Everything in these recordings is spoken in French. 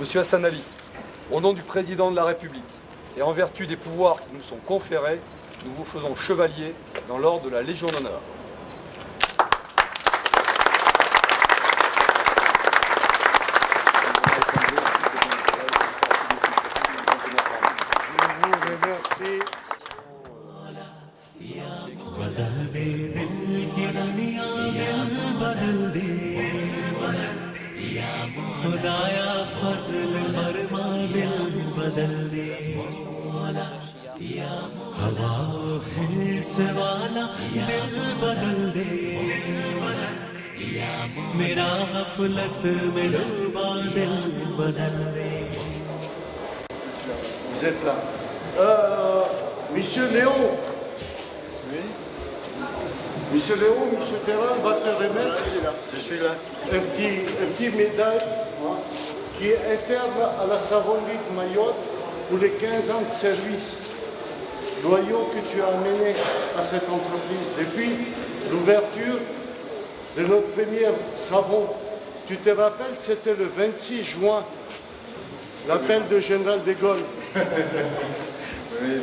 Monsieur Hassan Ali, au nom du président de la République et en vertu des pouvoirs qui nous sont conférés, nous vous faisons chevalier dans l'ordre de la Légion d'honneur. खुदाया फजल फरमा दिल बदल दे हवा हिर्स वाला दिल बदल दे मेरा गफलत में डूबा दिल बदल दे. Vous êtes là. Monsieur Léon. Oui. Monsieur Léon, Monsieur Terran va te remettre. Je suis là. Un petit médaille qui est interne à la savonnerie de Mayotte pour les 15 ans de service loyaux que tu as amenés à cette entreprise. Depuis l'ouverture de notre premier savon, tu te rappelles, c'était le 26 juin, l'appel de Général de Gaulle. Oui.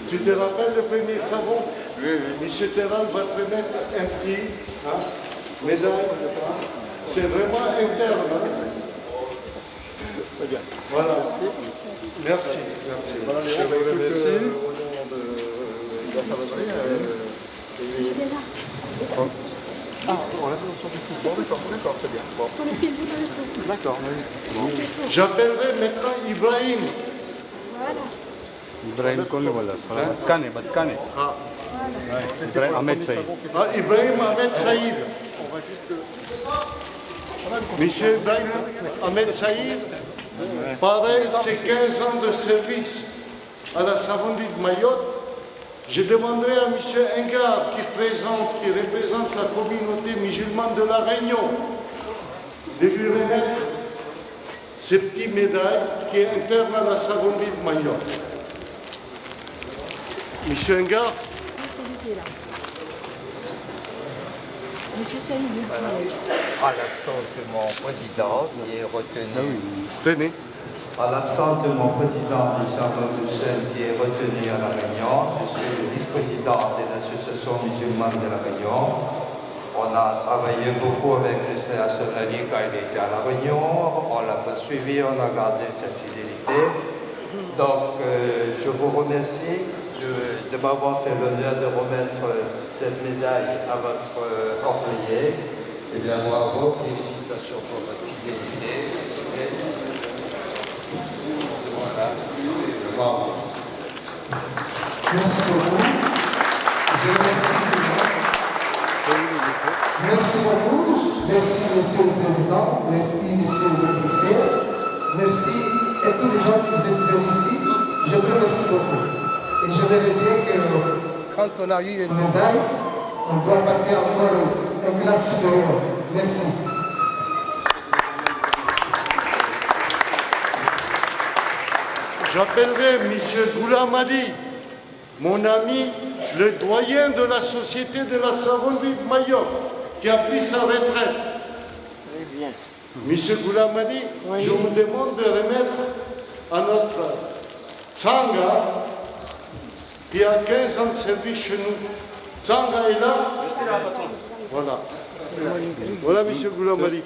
Tu te rappelles le premier savon? Oui, oui. Monsieur Terran va te remettre un petit médaille. C'est vraiment interne. Très bien. Voilà. Merci. Merci. Voilà, Léon, je vous remercie. Au nom de la savonnerie. On l'a fait sur du tout. Bon, d'accord, très bien. Bon. D'accord, oui. Bon. J'appellerai maintenant Ibrahim. Ibrahim कौन बोला? बदकाने. Ibrahim Ahmed Saïd. Ibrahim Ahmed Saïd. On va juste... Monsieur Ibrahim Ahmed Saïd, pareil, c'est 15 ans de service à la savonnerie de Mayotte. Je demanderai à Monsieur Engar, qui représente la communauté musulmane de la Réunion, de lui remettre ces petites médailles qui est interne à la savonnerie de Mayotte. Monsieur Engar. Monsieur Saïd. À l'absence de mon président qui est retenu. Tenez. À l'absence de mon président, Charles Hussein, qui est retenu à La Réunion, je suis le vice-président de l'association musulmane de La Réunion. On a travaillé beaucoup avec le Hassan Ali quand il était à La Réunion. On l'a poursuivi, on a gardé cette fidélité. Donc, je vous remercie de m'avoir fait l'honneur de remettre cette médaille à votre employé. Et bien, bravo, félicitations pour votre fidélité. Voilà. Bravo. Merci beaucoup. Je remercie tout le monde. Merci beaucoup. Merci, Monsieur le Président. Merci, Monsieur le Préfet. Merci à tous les gens qui vous êtes venus ici. Je vous remercie beaucoup. Et je voudrais dire que quand on a eu une médaille, on doit passer encore un classe supérieur. Merci. J'appellerai M. Goulam Ali, mon ami, le doyen de la Société de la savonnerie de Mayotte, qui a pris sa retraite. Très bien. M. Goulam Ali, oui. Je vous demande de remettre à notre Tsanga, qui a 15 ans de service chez nous. Tsanga est là. Voilà. Voilà, M. Goulam Ali.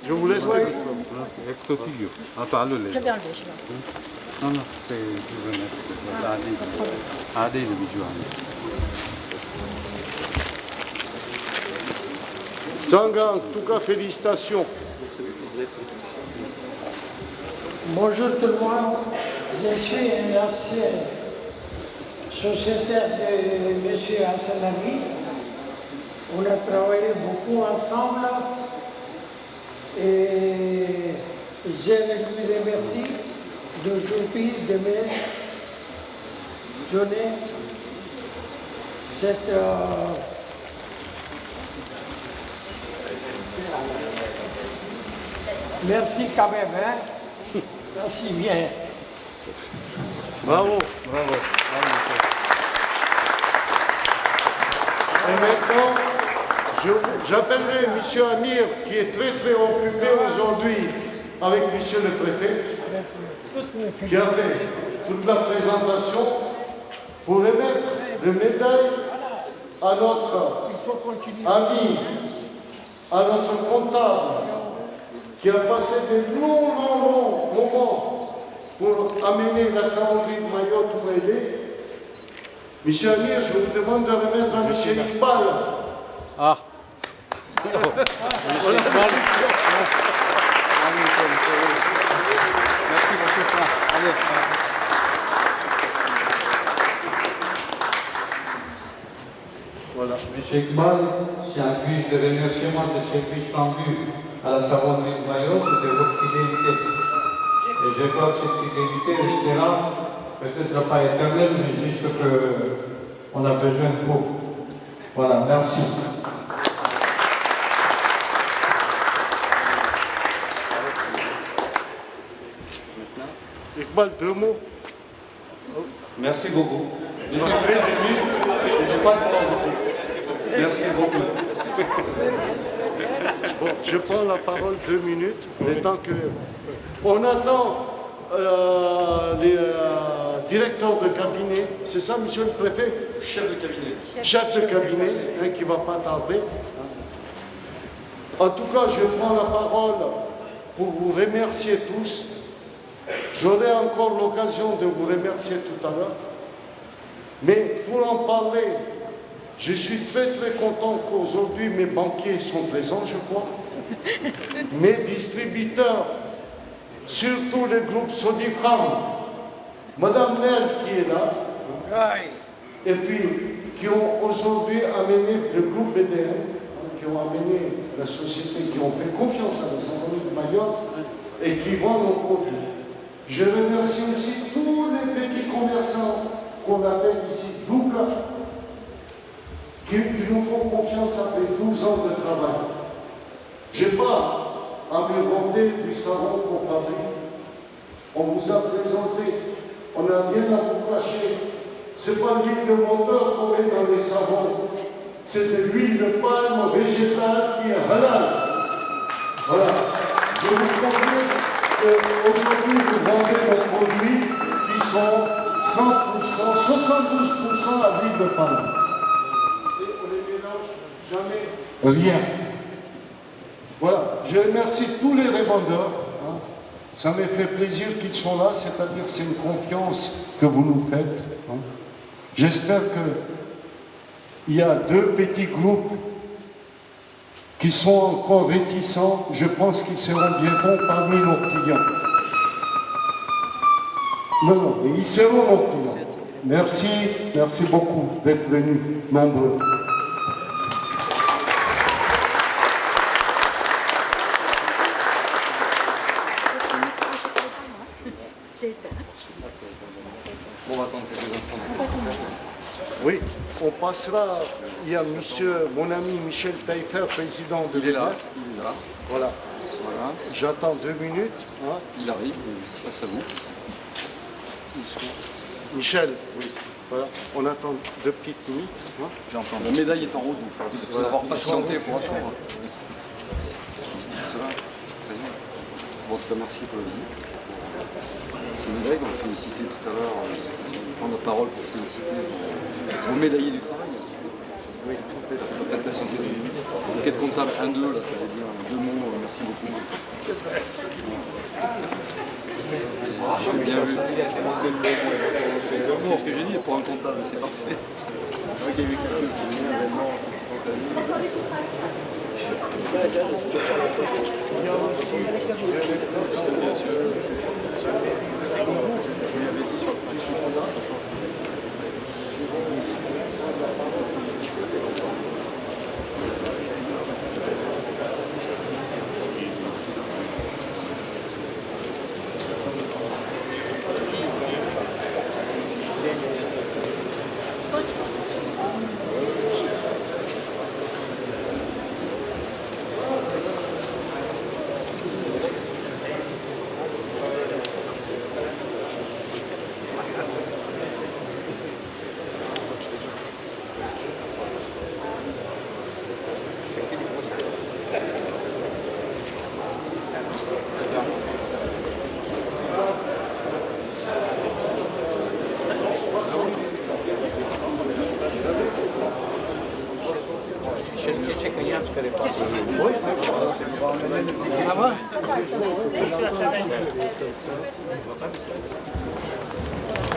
Je vous laisse. Je vais enlever. Non, c'est Adé le bijou. Tsanga, en tout cas, félicitations. Bonjour tout le monde. Je suis un ancien sociétaire de M. Hassan Ali. On a travaillé beaucoup ensemble et je lui remercie d'aujourd'hui de me donner cette merci quand même, hein? Merci bien. Bravo. Bravo. Et maintenant, j'appellerai M. Amir, qui est très occupé aujourd'hui avec M. le Préfet. qui a fait toute la présentation pour remettre le médaille à notre ami, à notre comptable, qui a passé de longs moments pour amener la savonnerie de Mayotte où elle est. Monsieur Amir, je vous demande de remettre à Monsieur Iqbal. Ah. Merci beaucoup. Allez. Voilà. Monsieur Iqbal, c'est un bus de remerciement de service rendu à la savonnerie de Mayotte de votre fidélité. Et je crois que cette fidélité restera peut-être pas éternelle, mais juste qu'on a besoin de vous. Voilà, merci. Iqbal, 2 mots. Merci beaucoup. Je suis très ému et je n'ai pas de parole. Merci beaucoup. Bon, je prends la parole 2 minutes, le temps que... On attend les directeurs de cabinet, c'est ça, monsieur le préfet? Chef de cabinet. Chef de cabinet, hein, qui ne va pas tarder. En tout cas, je prends la parole pour vous remercier tous. J'aurai encore l'occasion de vous remercier tout à l'heure. Mais pour en parler, je suis très content qu'aujourd'hui mes banquiers sont présents, je crois. Mes distributeurs, surtout le groupe Sodifram, Madame Nel qui est là, et puis qui ont aujourd'hui amené le groupe BDM, qui ont amené la société, qui ont fait confiance à la savonnerie de Mayotte et qui vendent nos produits. Je remercie aussi tous les petits commerçants qu'on appelle ici Douka, qui nous font confiance après 12 ans de travail. Je n'ai pas à me vanter du savon qu'on fabrique. On vous a présenté, on n'a rien à vous cacher. Ce n'est pas l'huile de moteur qu'on met dans les savons, c'est de l'huile de palme végétale qui est halal. Voilà. Je vous confirme qu'aujourd'hui, vous vendez nos produits qui sont 100%, 72% à l'huile de palme. Et on les mélange jamais rien. Voilà. Je remercie tous les revendeurs. Ça me fait plaisir qu'ils sont là, c'est-à-dire c'est une confiance que vous nous faites. J'espère qu'il y a 2 petits groupes qui sont encore réticents. Je pense qu'ils seront bientôt parmi nos clients. Non, mais ils seront nos clients. Merci beaucoup d'être venus nombreux. On va attendre quelques instants. Oui, on passera. Il y a mon ami Michel Taillefer, président de l'ILA. Il est là. Voilà. Voilà. J'attends 2 minutes. Hein. Il arrive. Face à vous. Michel, oui. Voilà. On attend 2 petites minutes. Hein. J'entends. La médaille est en route, donc il faut savoir patienter pour attendre. Cela. Bon, en tout cas, merci pour la visite. C'est une règle, on a félicité tout à l'heure, prendre la parole pour féliciter vos médaillés du travail. Oui, la fête la santé de l'enquête comptable 1-2, là ça veut dire 2 mots, merci beaucoup. C'est bien vu. C'est ce que j'ai dit pour un comptable, c'est parfait.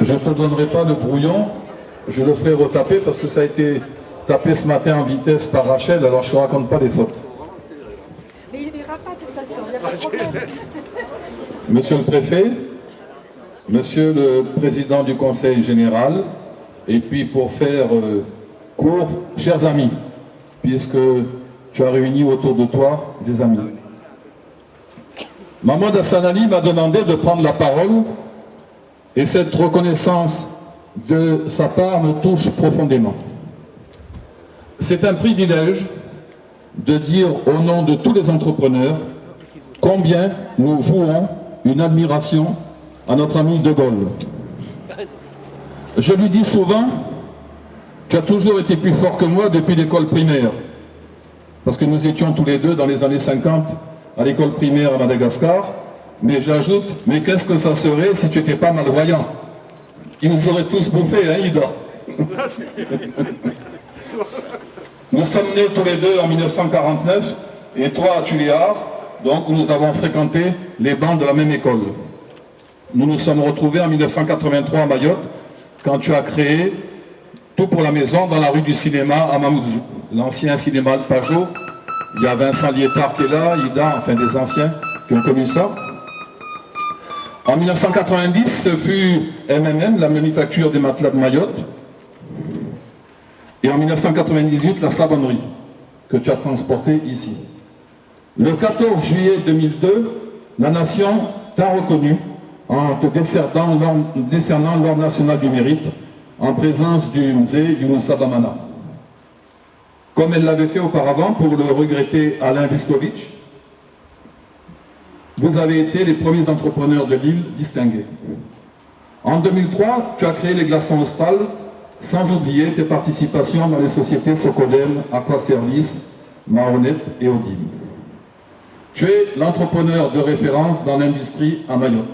Je ne te donnerai pas le brouillon, je le ferai retaper parce que ça a été tapé ce matin en vitesse par Rachel, alors je ne te raconte pas les fautes. Mais il ne verra pas de toute façon, il n'y a pas de problème. Monsieur le préfet, monsieur le président du conseil général, et puis pour faire court, chers amis, puisque tu as réuni autour de toi des amis. Mahmoud Hassan Ali m'a demandé de prendre la parole et cette reconnaissance de sa part me touche profondément. C'est un privilège de dire au nom de tous les entrepreneurs combien nous vouons une admiration à notre ami De Gaulle. Je lui dis souvent, tu as toujours été plus fort que moi depuis l'école primaire, parce que nous étions tous les deux dans les années 50 à l'école primaire à Madagascar, mais j'ajoute, mais qu'est-ce que ça serait si tu n'étais pas malvoyant? Ils nous auraient tous bouffés, hein, Ida? Nous sommes nés tous les deux en 1949, et toi à Tuléar, donc nous avons fréquenté les bancs de la même école. Nous nous sommes retrouvés en 1983 à Mayotte, quand tu as créé Tout pour la maison dans la rue du cinéma à Mamoudzou, l'ancien cinéma de Pajot. Il y a Vincent Liétard qui est là, Ida, enfin des anciens qui ont connu ça. En 1990, ce fut MMM, la manufacture des matelas de Mayotte. Et en 1998, la savonnerie que tu as transportée ici. Le 14 juillet 2002, la nation t'a reconnu en te décernant l'Ordre national du mérite en présence du Mzee Younusa Bamana. Comme elle l'avait fait auparavant pour le regretté Alain Viskovitch, vous avez été les premiers entrepreneurs de l'île distingués. En 2003, tu as créé les glaçons Austral, sans oublier tes participations dans les sociétés Socodem, Aquaservice, Mahonet et Odile. Tu es l'entrepreneur de référence dans l'industrie à Mayotte.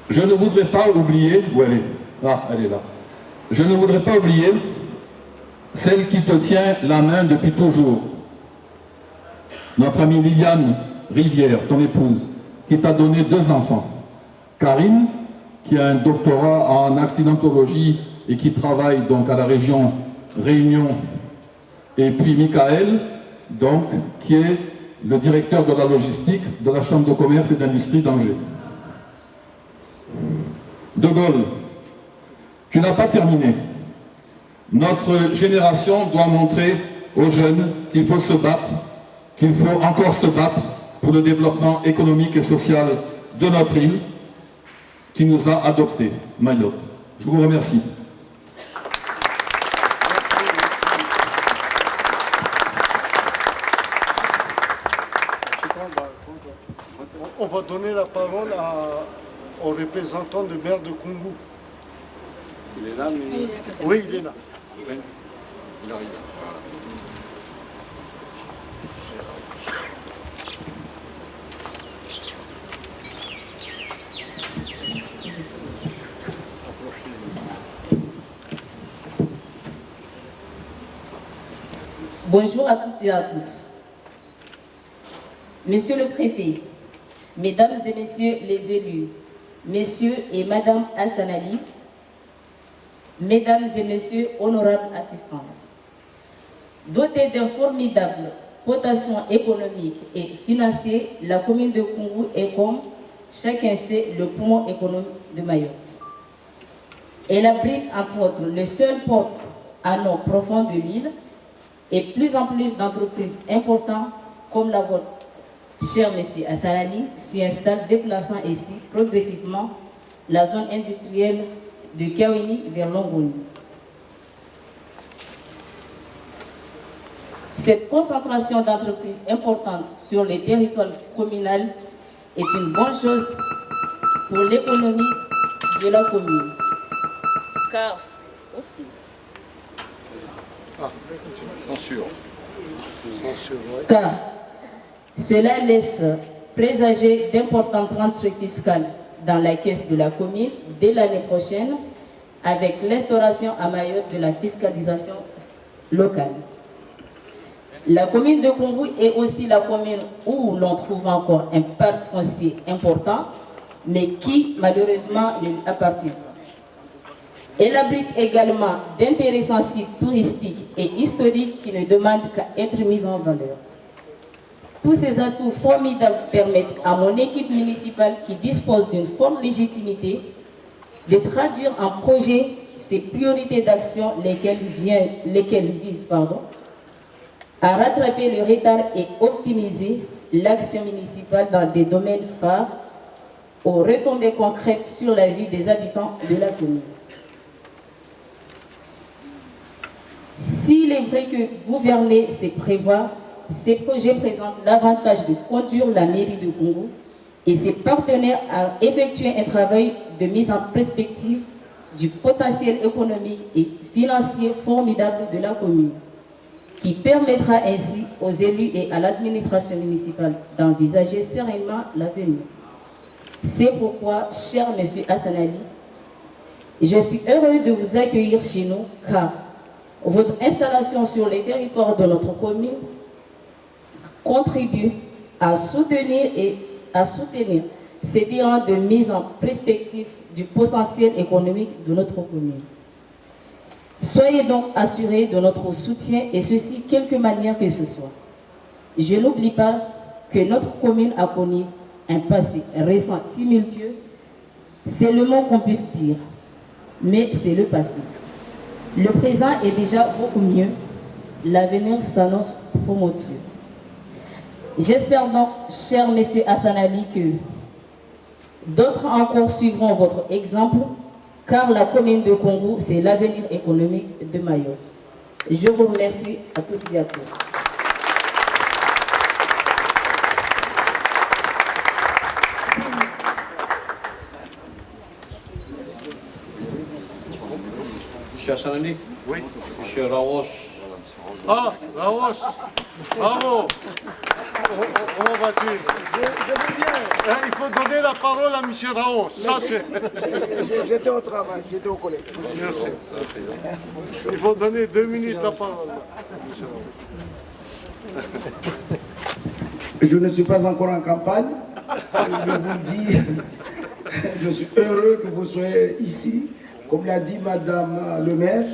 Je ne voudrais pas oublier, où elle est? Ah, elle est là. Je ne voudrais pas oublier celle qui te tient la main depuis toujours. Notre amie Liliane Rivière, ton épouse, qui t'a donné 2 enfants. Karine, qui a un doctorat en accidentologie et qui travaille donc à la région Réunion. Et puis Michael, donc, qui est le directeur de la logistique de la Chambre de commerce et d'industrie d'Angers. De Gaulle, tu n'as pas terminé. Notre génération doit montrer aux jeunes qu'il faut se battre, qu'il faut encore se battre pour le développement économique et social de notre île qui nous a adoptés, Mayotte. Je vous remercie. On va donner la parole au représentant du maire de Koungou. Il est là, mais... Oui, il est là. Il arrive. Bonjour à toutes et à tous. Monsieur le préfet, mesdames et messieurs les élus, messieurs et madame Hassan Ali, mesdames et messieurs honorables assistants, dotée d'un formidable potentiel économique et financier, la commune de Koungou est, comme chacun sait, le poumon économique de Mayotte. Elle abrite entre autres le seul port à nord profond de l'île et plus en plus d'entreprises importantes comme la vôtre, cher monsieur Hassan Ali, s'y installent, déplaçant ici progressivement la zone industrielle de Kawini vers Longoni. Cette concentration d'entreprises importantes sur les territoires communaux est une bonne chose pour l'économie de la commune. Car, Censure. Car cela laisse présager d'importantes rentrées fiscales dans la caisse de la commune dès l'année prochaine avec l'instauration à Mayotte de la fiscalisation locale. La commune de Kungu est aussi la commune où l'on trouve encore un parc foncier important, mais qui malheureusement ne lui appartient pas. Elle abrite également d'intéressants sites touristiques et historiques qui ne demandent qu'à être mis en valeur. Tous ces atouts formidables permettent à mon équipe municipale, qui dispose d'une forte légitimité, de traduire en projet ces priorités d'action, lesquelles visent à rattraper le retard et optimiser l'action municipale dans des domaines phares aux retombées concrètes sur la vie des habitants de la commune. S'il est vrai que gouverner, c'est prévoir, ces projets présentent l'avantage de conduire la mairie de Kungu et ses partenaires à effectuer un travail de mise en perspective du potentiel économique et financier formidable de la commune, qui permettra ainsi aux élus et à l'administration municipale d'envisager sereinement l'avenir. C'est pourquoi, cher Monsieur Hassanali, je suis heureux de vous accueillir chez nous, car votre installation sur les territoires de notre commune contribue à soutenir ces terrains de mise en perspective du potentiel économique de notre commune. Soyez donc assurés de notre soutien, et ceci quelque manière que ce soit. Je n'oublie pas que notre commune a connu un passé récent tumultueux. C'est le mot qu'on puisse dire, mais c'est le passé. Le présent est déjà beaucoup mieux. L'avenir s'annonce prometteur. J'espère donc, cher Monsieur Hassanali, que d'autres encore suivront votre exemple, car la commune de Kungu, c'est l'avenir économique de Mayotte. Je vous remercie à toutes et à tous. Monsieur Hassanali? Oui. Monsieur Raos. Ah, Raos. Bravo. Comment vas-tu? Je vais bien. Il faut donner la parole à M. Raos. Ça, c'est... J'étais au travail, j'étais au collège. Merci. Il faut donner 2 minutes la parole. Je ne suis pas encore en campagne. Je vous dis, je suis heureux que vous soyez ici. Comme l'a dit Madame le maire,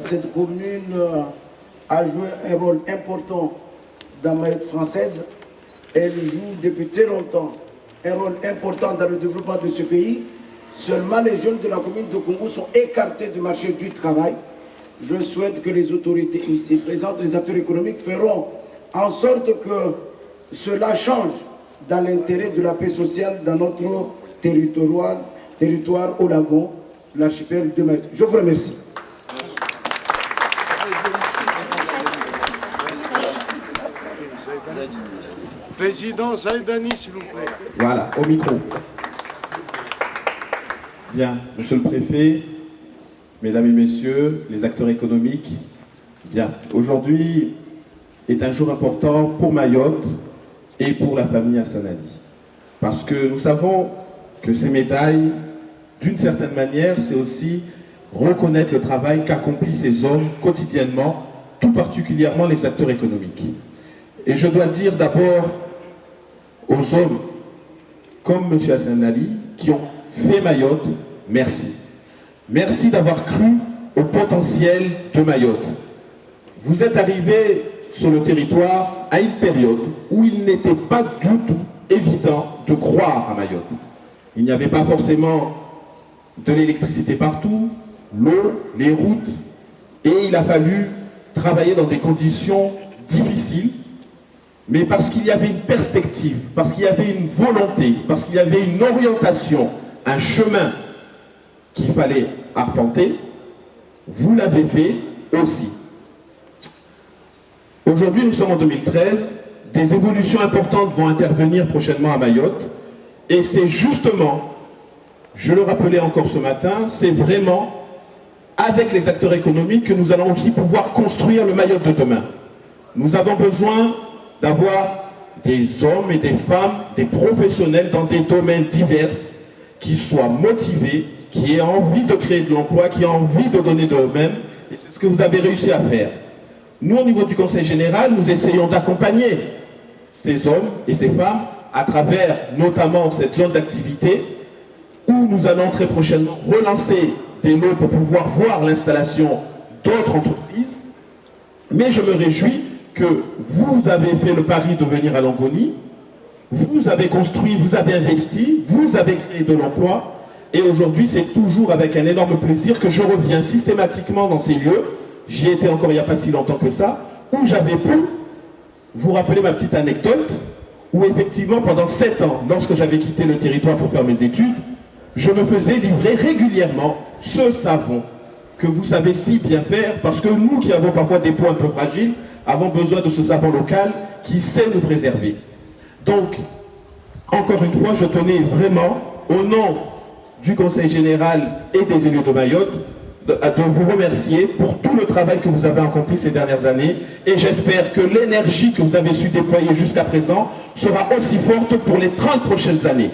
cette commune a joué un rôle important dans Mayotte française. Elle joue depuis très longtemps un rôle important dans le développement de ce pays. Seulement les jeunes de la commune de Kungu sont écartés du marché du travail. Je souhaite que les autorités ici présentes, les acteurs économiques, feront en sorte que cela change dans l'intérêt de la paix sociale dans notre territoire au lagon, l'archipel de Mayotte. Je vous remercie. Président Zaïdani, s'il vous plaît. Voilà, au micro. Bien, monsieur le préfet, mesdames et messieurs, les acteurs économiques, bien, aujourd'hui est un jour important pour Mayotte et pour la famille Hassanali. Parce que nous savons que ces médailles, d'une certaine manière, c'est aussi reconnaître le travail qu'accomplissent ces hommes quotidiennement, tout particulièrement les acteurs économiques. Et je dois dire d'abord aux hommes comme M. Hassanali qui ont fait Mayotte, merci. Merci d'avoir cru au potentiel de Mayotte. Vous êtes arrivés sur le territoire à une période où il n'était pas du tout évident de croire à Mayotte. Il n'y avait pas forcément de l'électricité partout, l'eau, les routes, et il a fallu travailler dans des conditions difficiles, mais parce qu'il y avait une perspective, parce qu'il y avait une volonté, parce qu'il y avait une orientation, un chemin qu'il fallait arpenter, vous l'avez fait aussi. Aujourd'hui, nous sommes en 2013, des évolutions importantes vont intervenir prochainement à Mayotte, et c'est justement, je le rappelais encore ce matin, c'est vraiment avec les acteurs économiques que nous allons aussi pouvoir construire le Mayotte de demain. Nous avons besoin d'avoir des hommes et des femmes, des professionnels dans des domaines divers, qui soient motivés, qui aient envie de créer de l'emploi, qui aient envie de donner d'eux-mêmes, et c'est ce que vous avez réussi à faire. Nous, au niveau du Conseil général, nous essayons d'accompagner ces hommes et ces femmes à travers notamment cette zone d'activité où nous allons très prochainement relancer des lots pour pouvoir voir l'installation d'autres entreprises. Mais je me réjouis que vous avez fait le pari de venir à Longoni, vous avez construit, vous avez investi, vous avez créé de l'emploi, et aujourd'hui c'est toujours avec un énorme plaisir que je reviens systématiquement dans ces lieux. J'y étais encore il n'y a pas si longtemps que ça, où j'avais pu vous rappeler ma petite anecdote, où effectivement pendant 7 ans, lorsque j'avais quitté le territoire pour faire mes études, je me faisais livrer régulièrement ce savon que vous savez si bien faire, parce que nous qui avons parfois des peaux un peu fragiles, avons besoin de ce savon local qui sait nous préserver. Donc, encore une fois, je tenais vraiment, au nom du Conseil général et des élus de Mayotte, de vous remercier pour tout le travail que vous avez accompli ces dernières années, et j'espère que l'énergie que vous avez su déployer jusqu'à présent sera aussi forte pour les 30 prochaines années.